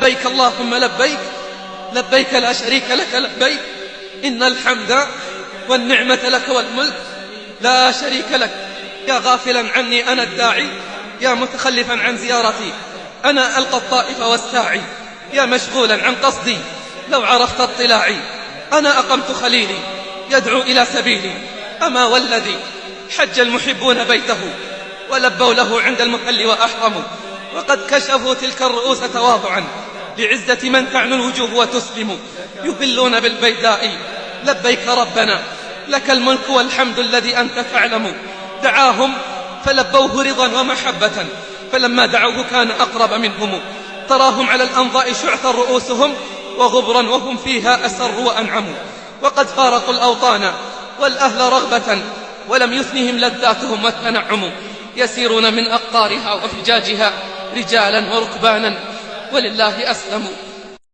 لبيك اللهم لبيك، لبيك لا شريك لك لبيك، إن الحمد والنعمة لك والملك لا شريك لك. يا غافلا عني أنا الداعي، يا متخلفا عن زيارتي أنا ألقى الطائف والساعي، يا مشغولا عن قصدي لو عرفت اطلاعي، أنا أقمت خليلي يدعو إلى سبيلي، أما والذي حج المحبون بيته ولبوا له عند المحل وأحرموا، وقد كشفوا تلك الرؤوس تواضعا لعزة من تعنو الوجوه وتسلم، يهلون بالبيداء لبيك ربنا لك الملك والحمد الذي أنت تعلم. دعاهم فلبوه رضا ومحبة، فلما دعوه كان أقرب منهم، تراهم على الأنضاء شعثا رؤوسهم وغبرا وهم فيها أسر وأنعموا، وقد فارقوا الأوطان والأهل رغبة ولم يثنهم لذاتهم والتنعم، يسيرون من أقطارها وفجاجها رجالا وركبانا ولله أسلموا.